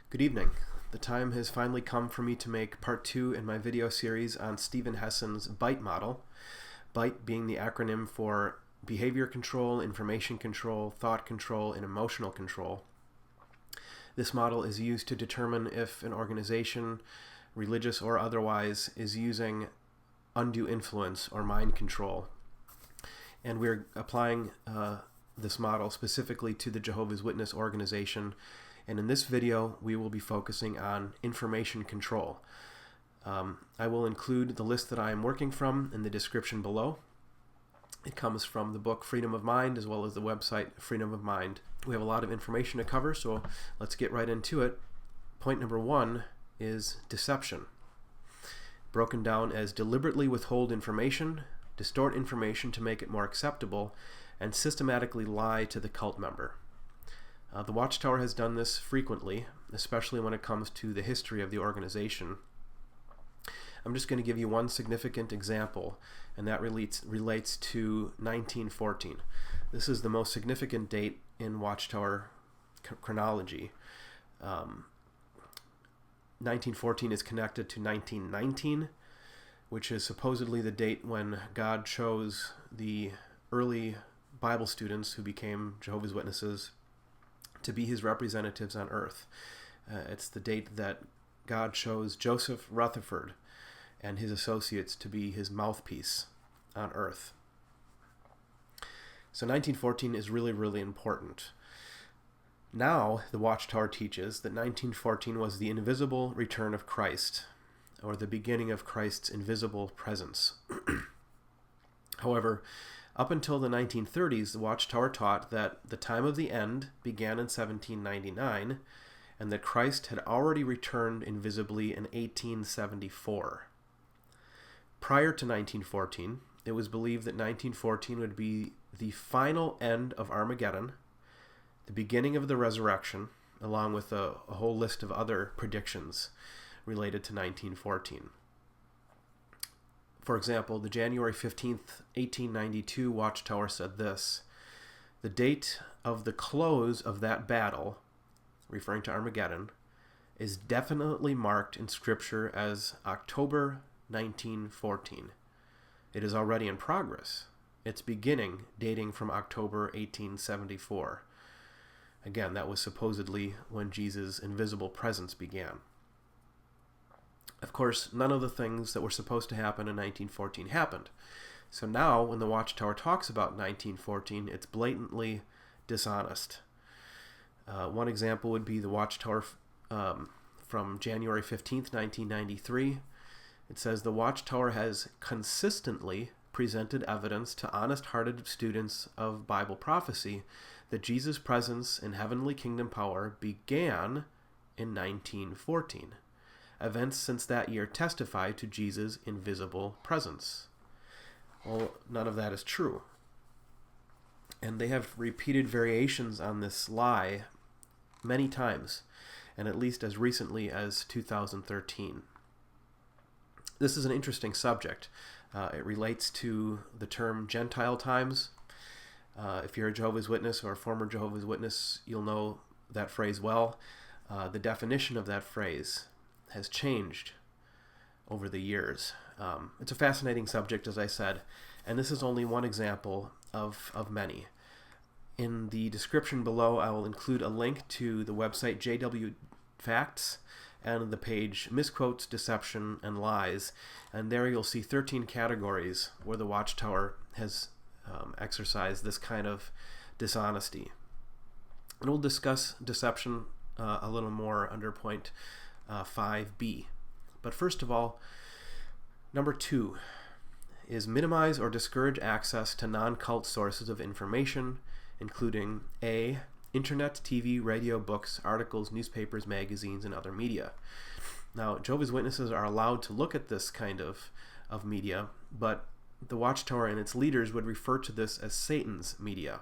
Good evening. The time has finally come for me to make part 2 in my video series on Steven Hassan's BITE model. BITE being the acronym for behavior control, information control, thought control, and emotional control. This model is used to determine if an organization, religious or otherwise, is using undue influence or mind control. And we're applying this model specifically to the Jehovah's Witness organization. And in this video, we will be focusing on information control. I will include the list that I am working from in the description below. It comes from the book Freedom of Mind as well as the website Freedom of Mind. We have a lot of information to cover, so let's get right into it. Point number 1 is deception, broken down as deliberately withhold information, distort information to make it more acceptable, and systematically lie to the cult member. The Watchtower has done this frequently, especially when it comes to the history of the organization. I'm just going to give you one significant example, and that relates to 1914. This is the most significant date in Watchtower chronology. 1914 is connected to 1919, which is supposedly the date when God chose the early Bible students who became Jehovah's Witnesses to be his representatives on earth. It's the date that God chose Joseph Rutherford and his associates to be his mouthpiece on earth. So 1914 is really, really important. Now, the Watchtower teaches that 1914 was the invisible return of Christ, or the beginning of Christ's invisible presence. However, up until the 1930s, the Watchtower taught that the time of the end began in 1799, and that Christ had already returned invisibly in 1874. Prior to 1914, it was believed that 1914 would be the final end of Armageddon, the beginning of the resurrection, along with a whole list of other predictions related to 1914. For example, the January 15th, 1892 Watchtower said this: "The date of the close of that battle," referring to Armageddon, "is definitely marked in Scripture as October 1914. It is already in progress, its beginning dating from October 1874. Again, that was supposedly when Jesus' invisible presence began. Of course, none of the things that were supposed to happen in 1914 happened. So now, when the Watchtower talks about 1914, it's blatantly dishonest. One example would be the Watchtower from January 15th, 1993. It says, "The Watchtower has consistently presented evidence to honest-hearted students of Bible prophecy that Jesus' presence in heavenly kingdom power began in 1914. Events since that year testify to Jesus' invisible presence." Well, none of that is true. And they have repeated variations on this lie many times, and at least as recently as 2013. This is an interesting subject. It relates to the term Gentile times. If you're a Jehovah's Witness or a former Jehovah's Witness, you'll know that phrase well. The definition of that phrase has changed over the years. It's a fascinating subject, as I said, and this is only one example of many. In the description below, I will include a link to the website JW Facts and the page Misquotes, Deception, and Lies, and there you'll see 13 categories where the Watchtower has exercised this kind of dishonesty. And we'll discuss deception a little more under point 5b. But first of all, number 2 is minimize or discourage access to non-cult sources of information, including A, internet, TV, radio, books, articles, newspapers, magazines, and other media. Now, Jehovah's Witnesses are allowed to look at this kind of media, but the Watchtower and its leaders would refer to this as Satan's media.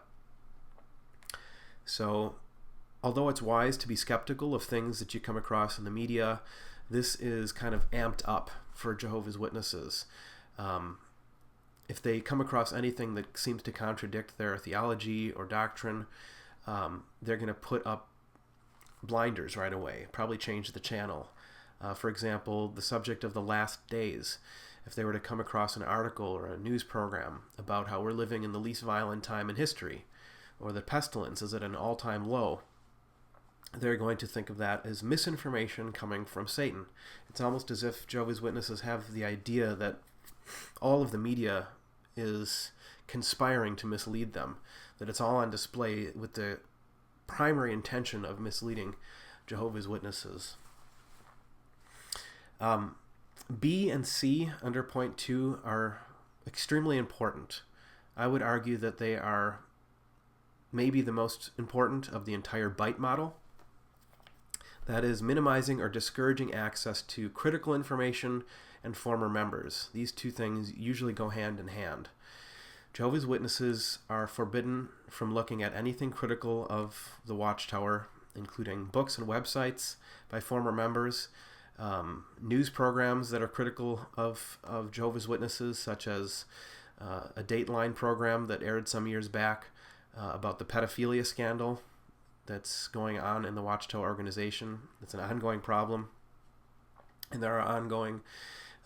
So, although it's wise to be skeptical of things that you come across in the media, this is kind of amped up for Jehovah's Witnesses. If they come across anything that seems to contradict their theology or doctrine, they're going to put up blinders right away, probably change the channel. For example, the subject of the last days. If they were to come across an article or a news program about how we're living in the least violent time in history, or the pestilence is at an all-time low, they're going to think of that as misinformation coming from Satan. It's almost as if Jehovah's Witnesses have the idea that all of the media is conspiring to mislead them, that it's all on display with the primary intention of misleading Jehovah's Witnesses. B and C under point 2 are extremely important. I would argue that they are maybe the most important of the entire BITE model. That is, minimizing or discouraging access to critical information and former members. These two things usually go hand in hand. Jehovah's Witnesses are forbidden from looking at anything critical of the Watchtower, including books and websites by former members, news programs that are critical of Jehovah's Witnesses, such as a Dateline program that aired some years back about the pedophilia scandal that's going on in the Watchtower organization. It's an ongoing problem, and there are ongoing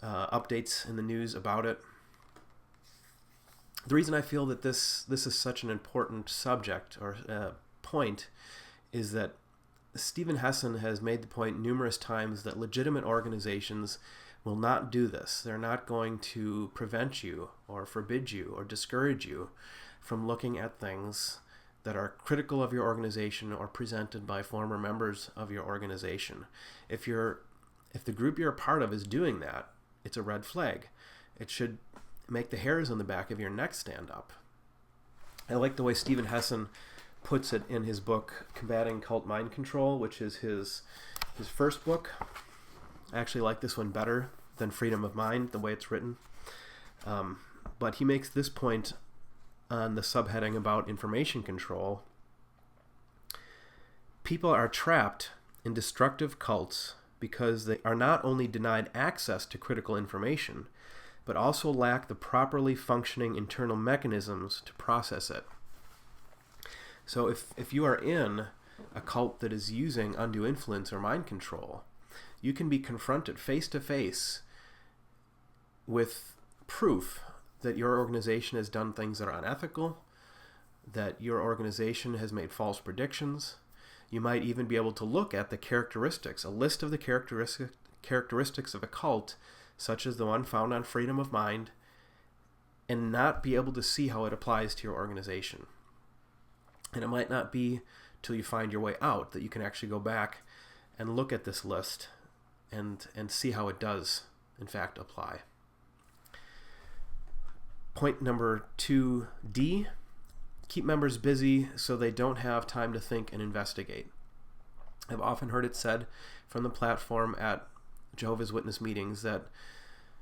updates in the news about it. The reason I feel that this is such an important subject or point is that Steven Hassan has made the point numerous times that legitimate organizations will not do this. They're not going to prevent you or forbid you or discourage you from looking at things that are critical of your organization or presented by former members of your organization. If the group you're a part of is doing that, it's a red flag. It should make the hairs on the back of your neck stand up. I like the way Steven Hassan puts it in his book, Combating Cult Mind Control, which is his first book. I actually like this one better than Freedom of Mind, the way it's written. But he makes this point on the subheading about information control. People are trapped in destructive cults because they are not only denied access to critical information, but also lack the properly functioning internal mechanisms to process it. So if you are in a cult that is using undue influence or mind control, you can be confronted face to face with proof that your organization has done things that are unethical, that your organization has made false predictions. You might even be able to look at the characteristics, a list of the characteristics of a cult, such as the one found on Freedom of Mind, and not be able to see how it applies to your organization. And it might not be till you find your way out that you can actually go back and look at this list and see how it does, in fact, apply. Point number 2D, keep members busy so they don't have time to think and investigate. I've often heard it said from the platform at Jehovah's Witness meetings that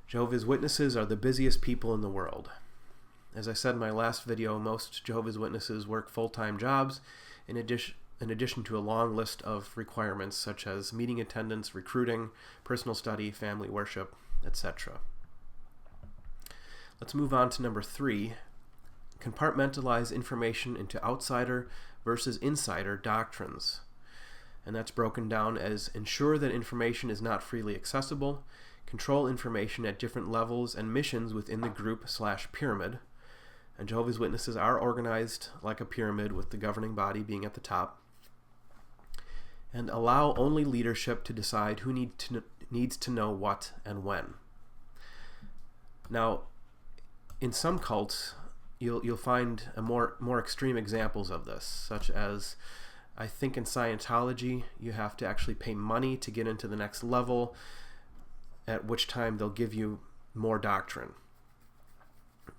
Jehovah's Witnesses are the busiest people in the world. As I said in my last video, most Jehovah's Witnesses work full-time jobs in addition to a long list of requirements such as meeting attendance, recruiting, personal study, family worship, etc. Let's move on to number 3, compartmentalize information into outsider versus insider doctrines. And that's broken down as ensure that information is not freely accessible, control information at different levels and missions within the group/pyramid. And Jehovah's Witnesses are organized like a pyramid with the governing body being at the top. And allow only leadership to decide who needs to know what and when. Now, in some cults, you'll find more extreme examples of this, such as, I think in Scientology, you have to actually pay money to get into the next level, at which time they'll give you more doctrine.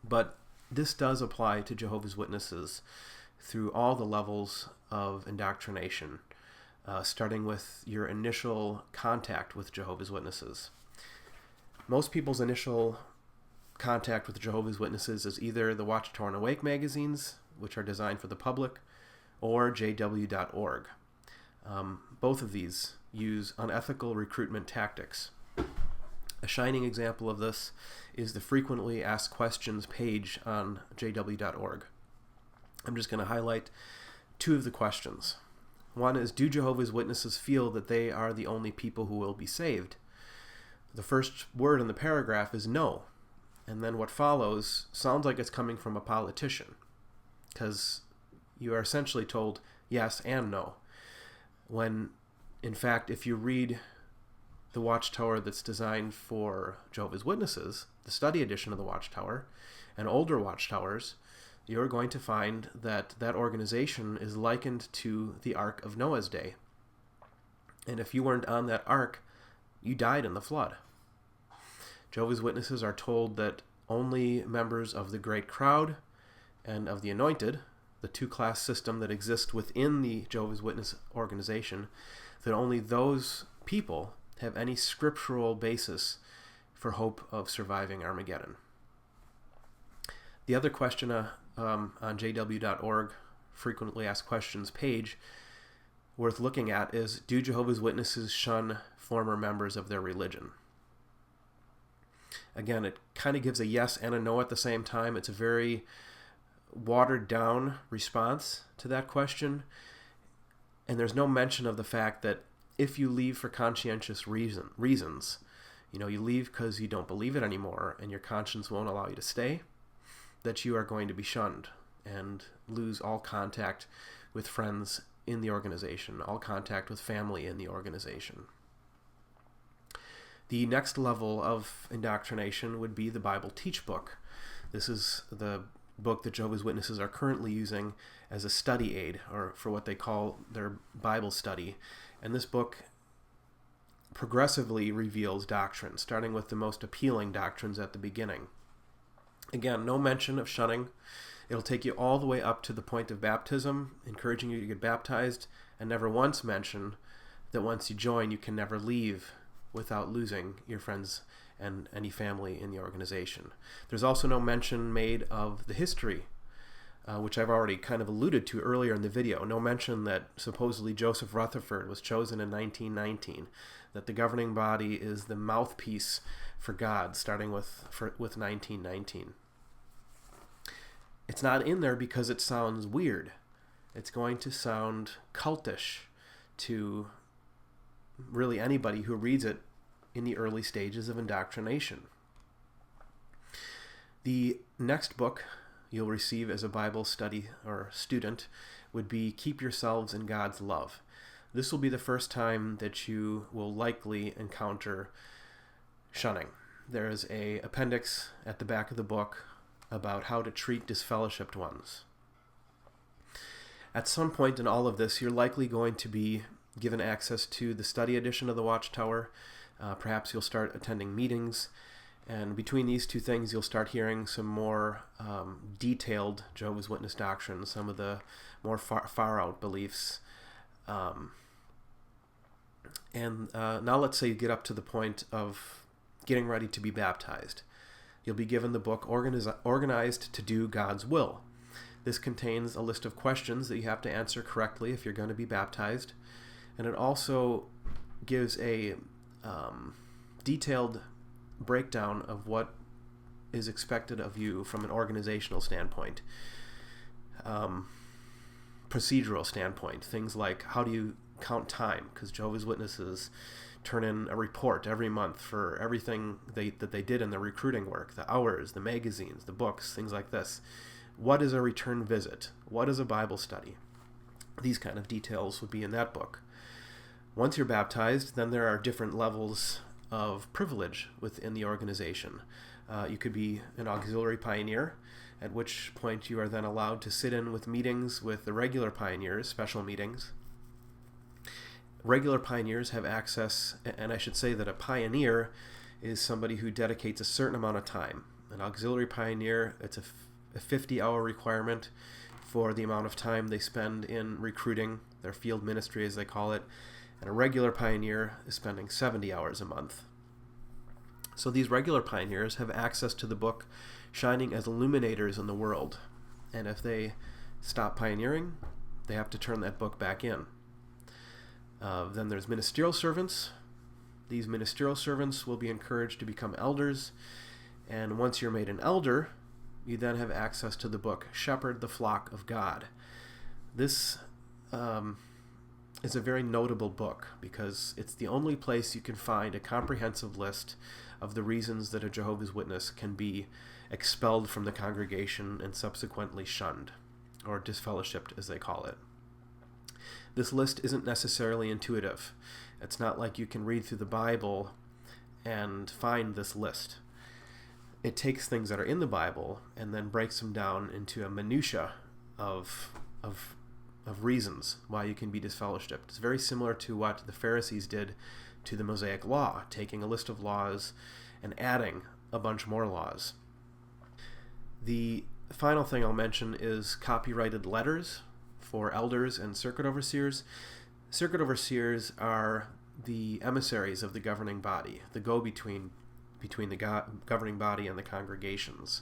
But this does apply to Jehovah's Witnesses through all the levels of indoctrination, starting with your initial contact with Jehovah's Witnesses. Most people's initial contact with Jehovah's Witnesses is either the Watchtower and Awake magazines, which are designed for the public, or jw.org. Both of these use unethical recruitment tactics. A shining example of this is the frequently asked questions page on jw.org. I'm just going to highlight 2 of the questions. One is, do Jehovah's Witnesses feel that they are the only people who will be saved? The first word in the paragraph is no. And then what follows sounds like it's coming from a politician, because you are essentially told yes and no. When, in fact, if you read the Watchtower that's designed for Jehovah's Witnesses, the study edition of the Watchtower, and older Watchtowers, you're going to find that that organization is likened to the Ark of Noah's day. And if you weren't on that ark, you died in the flood. Jehovah's Witnesses are told that only members of the great crowd and of the anointed, the two-class system that exists within the Jehovah's Witness organization, that only those people have any scriptural basis for hope of surviving Armageddon. The other question on jw.org, frequently asked questions page, worth looking at is, do Jehovah's Witnesses shun former members of their religion? Again, it kind of gives a yes and a no at the same time. It's a very watered down response to that question. And there's no mention of the fact that if you leave for conscientious reasons, you leave because you don't believe it anymore and your conscience won't allow you to stay, that you are going to be shunned and lose all contact with friends in the organization, all contact with family in the organization. The next level of indoctrination would be the Bible Teach Book. This is the book that Jehovah's Witnesses are currently using as a study aid, or for what they call their Bible study. And this book progressively reveals doctrines, starting with the most appealing doctrines at the beginning. Again, no mention of shunning. It'll take you all the way up to the point of baptism, encouraging you to get baptized, and never once mention that once you join, you can never leave without losing your friends and any family in the organization. There's also no mention made of the history, which I've already kind of alluded to earlier in the video. No mention that supposedly Joseph Rutherford was chosen in 1919, that the governing body is the mouthpiece for God, starting with 1919. It's not in there because it sounds weird. It's going to sound cultish to really anybody who reads it in the early stages of indoctrination. The next book you'll receive as a Bible study or student would be Keep Yourselves in God's Love. This will be the first time that you will likely encounter shunning. There is an appendix at the back of the book about how to treat disfellowshipped ones. At some point in all of this, you're likely going to be given access to the study edition of the Watchtower. Perhaps you'll start attending meetings, and between these two things, you'll start hearing some more detailed Jehovah's Witness doctrines, some of the more far-out beliefs. Now let's say you get up to the point of getting ready to be baptized. You'll be given the book Organized to Do God's Will. This contains a list of questions that you have to answer correctly if you're going to be baptized. And it also gives a detailed breakdown of what is expected of you from an organizational standpoint, procedural standpoint. Things like, how do you count time? Because Jehovah's Witnesses turn in a report every month for everything that they did in the recruiting work, the hours, the magazines, the books, things like this. What is a return visit? What is a Bible study? These kind of details would be in that book. Once you're baptized, then there are different levels of privilege within the organization. You could be an auxiliary pioneer, at which point you are then allowed to sit in with meetings with the regular pioneers, special meetings. Regular pioneers have access, and I should say that a pioneer is somebody who dedicates a certain amount of time. An auxiliary pioneer, it's a 50-hour requirement for the amount of time they spend in recruiting, their field ministry as they call it, and a regular pioneer is spending 70 hours a month. So these regular pioneers have access to the book shining as illuminators in the world, and if they stop pioneering, they have to turn that book back in. Then there's ministerial servants. These ministerial servants will be encouraged to become elders, and once you're made an elder, you then have access to the book Shepherd the Flock of God. This is a very notable book because it's the only place you can find a comprehensive list of the reasons that a Jehovah's Witness can be expelled from the congregation and subsequently shunned, or disfellowshipped as they call it. This list isn't necessarily intuitive. It's not like you can read through the Bible and find this list. It takes things that are in the Bible and then breaks them down into a minutia of reasons why you can be disfellowshipped. It's very similar to what the Pharisees did to the Mosaic Law, taking a list of laws and adding a bunch more laws. The final thing I'll mention is copyrighted letters for elders and circuit overseers. Circuit overseers are the emissaries of the governing body, the go-between between the governing body and the congregations.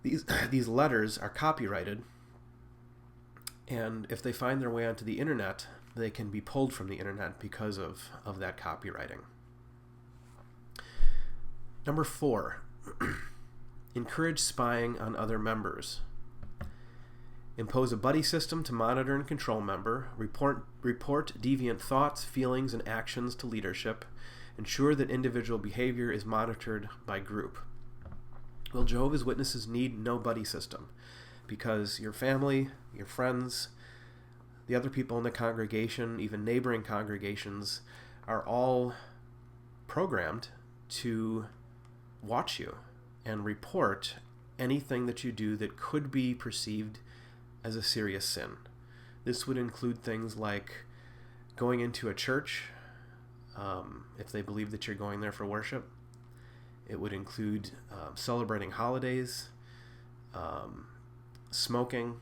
These letters are copyrighted, and if they find their way onto the internet, they can be pulled from the internet because of that copywriting. Number 4, encourage spying on other members. Impose a buddy system to monitor and control member. Report deviant thoughts, feelings, and actions to leadership. Ensure that individual behavior is monitored by group. Well, Jehovah's Witnesses need no buddy system because your family, your friends, the other people in the congregation, even neighboring congregations, are all programmed to watch you and report anything that you do that could be perceived as a serious sin. This would include things like going into a church, if they believe that you're going there for worship. It would include celebrating holidays, smoking.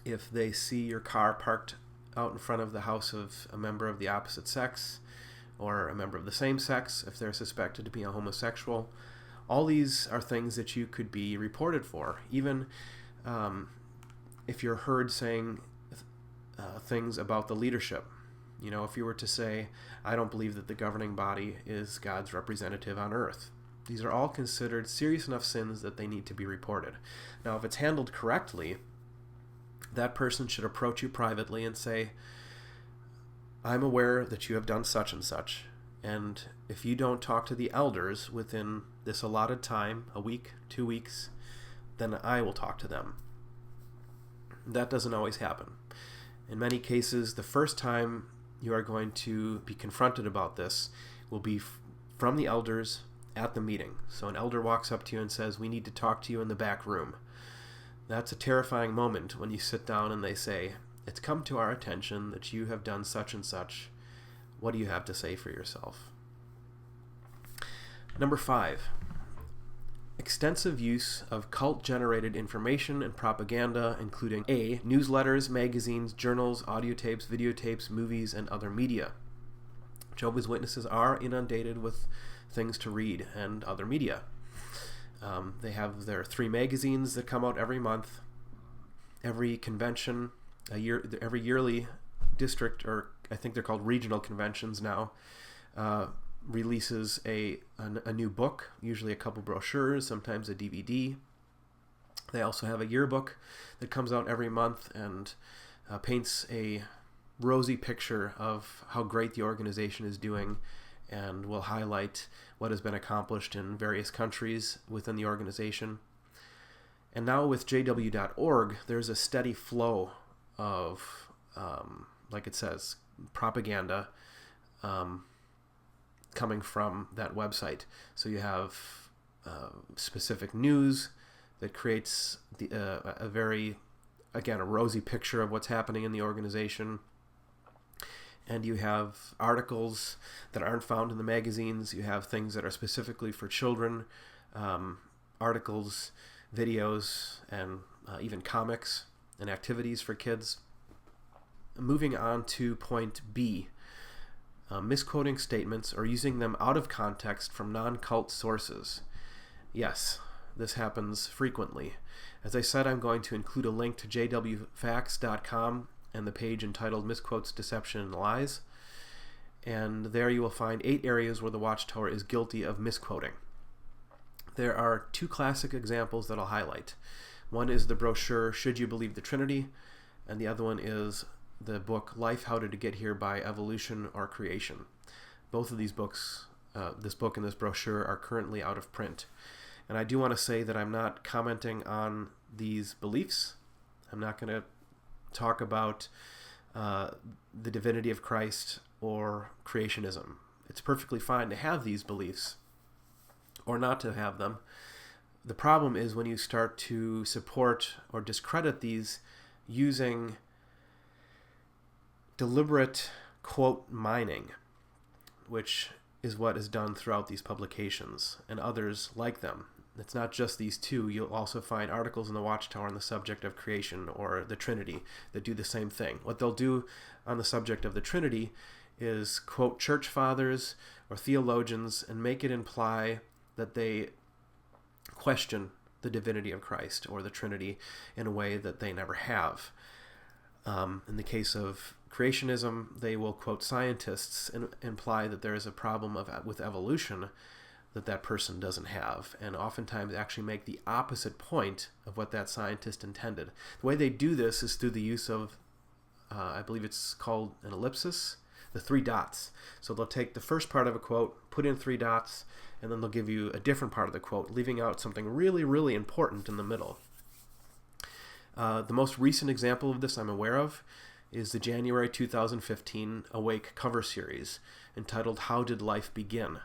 If they see your car parked out in front of the house of a member of the opposite sex or a member of the same sex, if they're suspected to be a homosexual, all these are things that you could be reported for. Even if you're heard saying things about the leadership. You know, if you were to say, I don't believe that the governing body is God's representative on earth. These are all considered serious enough sins that they need to be reported. Now, if it's handled correctly, that person should approach you privately and say, I'm aware that you have done such and such, and if you don't talk to the elders within this allotted time, a week, 2 weeks, then I will talk to them. That doesn't always happen. In many cases, the first time you are going to be confronted about this will be from the elders at the meeting. So an elder walks up to you and says, we need to talk to you in the back room. That's a terrifying moment when you sit down and they say, it's come to our attention that you have done such and such. What do you have to say for yourself? Number 5, extensive use of cult-generated information and propaganda, including A, newsletters, magazines, journals, audio tapes, videotapes, movies, and other media. Jehovah's Witnesses are inundated with things to read and other media. They have their 3 magazines that come out every month. Every convention, every yearly district, or I think they're called regional conventions now, releases a new book, usually a couple brochures, sometimes a DVD. They also have a yearbook that comes out every month and paints a rosy picture of how great the organization is doing and will highlight what has been accomplished in various countries within the organization. And now with jw.org, there's a steady flow of, like it says, propaganda coming from that website. So you have specific news that creates a very, again, a rosy picture of what's happening in the organization. And you have articles that aren't found in the magazines. You have things that are specifically for children, articles, videos, and even comics and activities for kids. Moving on to point B, misquoting statements or using them out of context from non-cult sources. Yes, this happens frequently. As I said, I'm going to include a link to jwfacts.com and the page entitled Misquotes, Deception, and Lies. And there you will find 8 areas where the Watchtower is guilty of misquoting. There are 2 classic examples that I'll highlight. One is the brochure, Should You Believe the Trinity? And the other one is the book Life, How Did It Get Here by Evolution or Creation. Both of these books, this book and this brochure, are currently out of print. And I do want to say that I'm not commenting on these beliefs. I'm not going to talk about the divinity of Christ or creationism. It's perfectly fine to have these beliefs or not to have them. The problem is when you start to support or discredit these using deliberate quote mining, which is what is done throughout these publications and others like them. It's not just these two. You'll also find articles in the Watchtower on the subject of creation or the Trinity that do the same thing. What they'll do on the subject of the Trinity is quote church fathers or theologians and make it imply that they question the divinity of Christ or the Trinity in a way that they never have. In the case of creationism, they will quote scientists and imply that there is a problem with evolution that person doesn't have, and oftentimes actually make the opposite point of what that scientist intended. The way they do this is through the use of, I believe it's called an ellipsis, the 3 dots. So they'll take the first part of a quote, put in 3 dots, and then they'll give you a different part of the quote, leaving out something really, really important in the middle. The most recent example of this I'm aware of is the January 2015 Awake cover series entitled How Did Life Begin?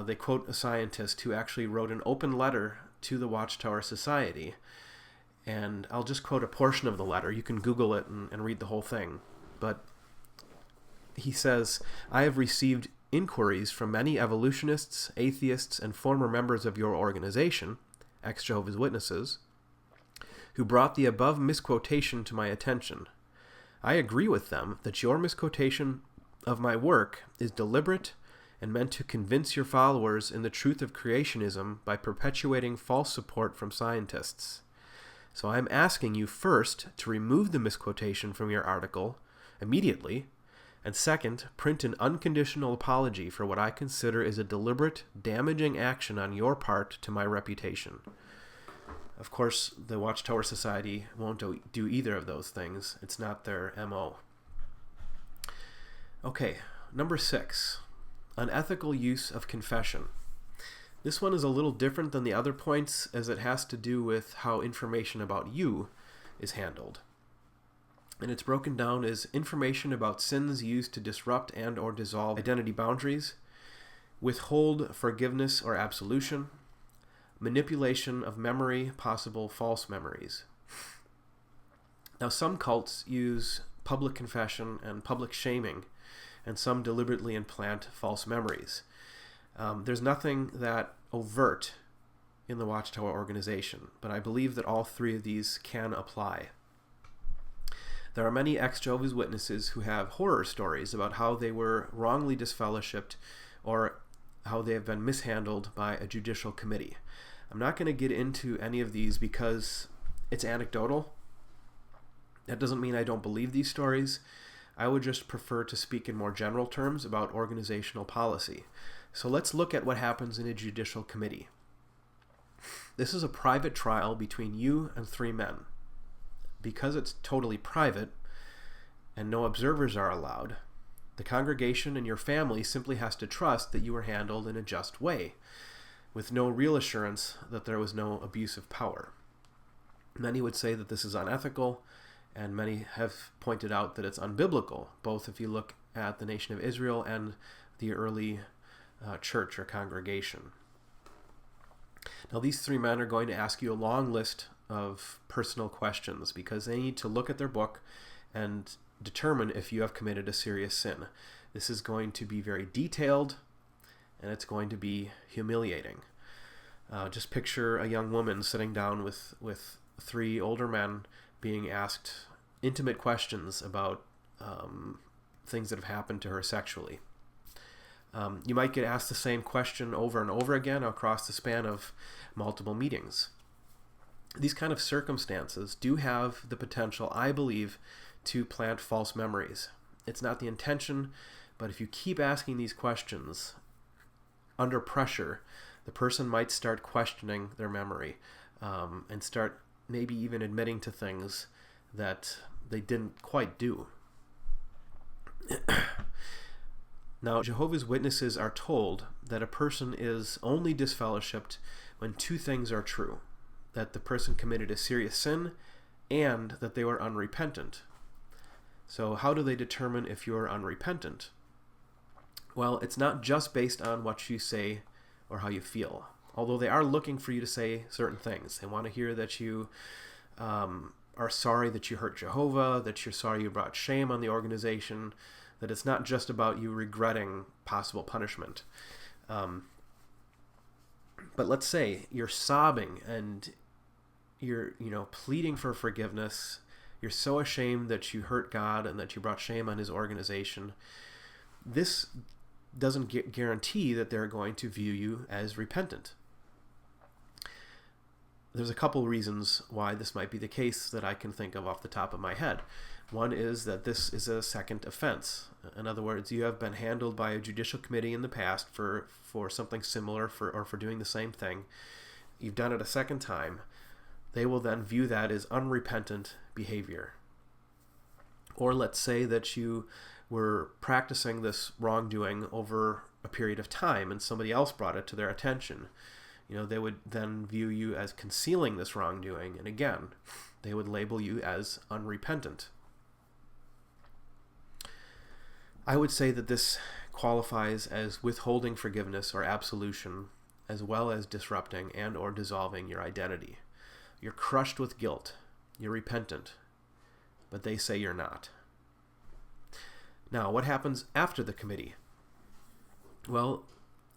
They quote a scientist who actually wrote an open letter to the Watchtower Society, and I'll just quote a portion of the letter. You can Google it and read the whole thing. But he says, "I have received inquiries from many evolutionists, atheists, and former members of your organization, ex-Jehovah's Witnesses, who brought the above misquotation to my attention. I agree with them that your misquotation of my work is deliberate and meant to convince your followers in the truth of creationism by perpetuating false support from scientists. So I am asking you first to remove the misquotation from your article immediately, and second, print an unconditional apology for what I consider is a deliberate, damaging action on your part to my reputation." Of course, the Watchtower Society won't do either of those things. It's not their MO. Okay, number 6, unethical use of confession. This one is a little different than the other points as it has to do with how information about you is handled. And it's broken down as information about sins used to disrupt and or dissolve identity boundaries, withhold forgiveness or absolution, manipulation of memory, possible false memories. Now, some cults use public confession and public shaming, and some deliberately implant false memories. There's nothing that overt in the Watchtower organization, but I believe that all 3 of these can apply. There are many ex-Jehovah's Witnesses who have horror stories about how they were wrongly disfellowshipped or how they have been mishandled by a judicial committee. I'm not going to get into any of these because it's anecdotal. That doesn't mean I don't believe these stories. I would just prefer to speak in more general terms about organizational policy. So let's look at what happens in a judicial committee. This is a private trial between you and 3 men. Because it's totally private and no observers are allowed, the congregation and your family simply has to trust that you were handled in a just way, with no real assurance that there was no abuse of power. Many would say that this is unethical, and many have pointed out that it's unbiblical, both if you look at the nation of Israel and the early church or congregation. Now, these 3 men are going to ask you a long list of personal questions because they need to look at their book and determine if you have committed a serious sin. This is going to be very detailed, and it's going to be humiliating. Just picture a young woman sitting down with 3 older men being asked intimate questions about things that have happened to her sexually. You might get asked the same question over and over again across the span of multiple meetings. These kind of circumstances do have the potential, I believe, to plant false memories. It's not the intention, but if you keep asking these questions under pressure, the person might start questioning their memory and start maybe even admitting to things that they didn't quite do. Now, Jehovah's Witnesses are told that a person is only disfellowshipped when two things are true: that the person committed a serious sin and that they were unrepentant. So how do they determine if you're unrepentant? Well, it's not just based on what you say or how you feel, although they are looking for you to say certain things. They want to hear that you are sorry that you hurt Jehovah, that you're sorry you brought shame on the organization, that it's not just about you regretting possible punishment. But let's say you're sobbing and you're pleading for forgiveness. You're so ashamed that you hurt God and that you brought shame on his organization. This doesn't guarantee that they're going to view you as repentant. There's a couple reasons why this might be the case that I can think of off the top of my head. One is that this is a second offense. In other words, you have been handled by a judicial committee in the past for something similar or for doing the same thing. You've done it a second time. They will then view that as unrepentant behavior. Or let's say that you were practicing this wrongdoing over a period of time and somebody else brought it to their attention. They would then view you as concealing this wrongdoing, and again, they would label you as unrepentant. I would say that this qualifies as withholding forgiveness or absolution, as well as disrupting and or dissolving your identity. You're crushed with guilt. You're repentant, but they say you're not. Now, what happens after the committee? Well,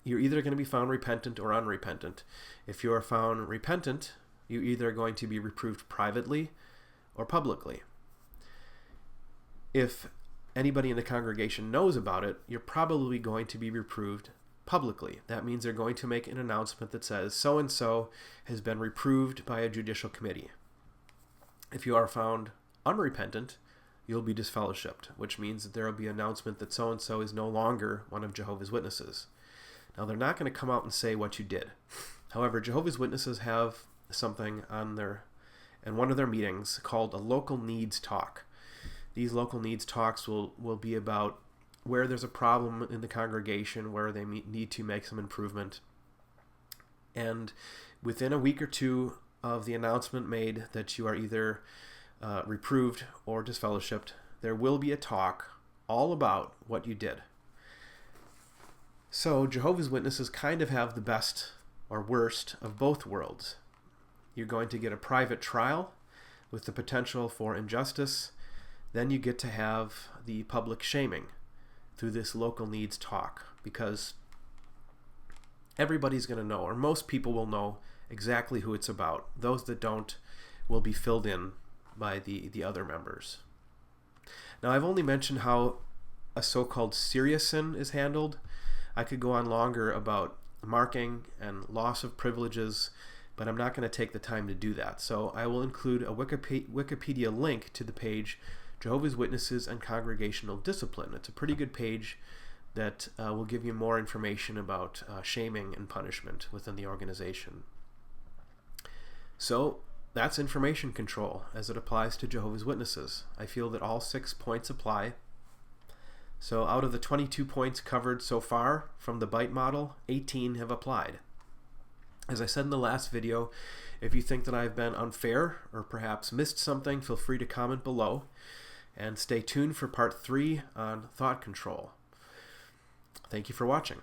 you're either going to be found repentant or unrepentant. If you are found repentant, you're either going to be reproved privately or publicly. If anybody in the congregation knows about it, you're probably going to be reproved publicly. That means they're going to make an announcement that says so-and-so has been reproved by a judicial committee. If you are found unrepentant, you'll be disfellowshipped, which means that there will be an announcement that so-and-so is no longer one of Jehovah's Witnesses. Now, they're not going to come out and say what you did. However, Jehovah's Witnesses have something in one of their meetings called a local needs talk. These local needs talks will be about where there's a problem in the congregation, where they need to make some improvement. And within a week or two of the announcement made that you are either reproved or disfellowshipped, there will be a talk all about what you did. So Jehovah's Witnesses kind of have the best or worst of both worlds. You're going to get a private trial with the potential for injustice. Then you get to have the public shaming through this local needs talk, because everybody's going to know, or most people will know exactly who it's about. Those that don't will be filled in by the other members. Now, I've only mentioned how a so-called serious sin is handled. I could go on longer about marking and loss of privileges, but I'm not going to take the time to do that. So I will include a Wikipedia link to the page Jehovah's Witnesses and Congregational Discipline. It's a pretty good page that will give you more information about shaming and punishment within the organization. So that's information control as it applies to Jehovah's Witnesses. I feel that all 6 points apply. So out of the 22 points covered so far from the BITE model, 18 have applied. As I said in the last video, if you think that I've been unfair or perhaps missed something, feel free to comment below. And stay tuned for part 3 on thought control. Thank you for watching.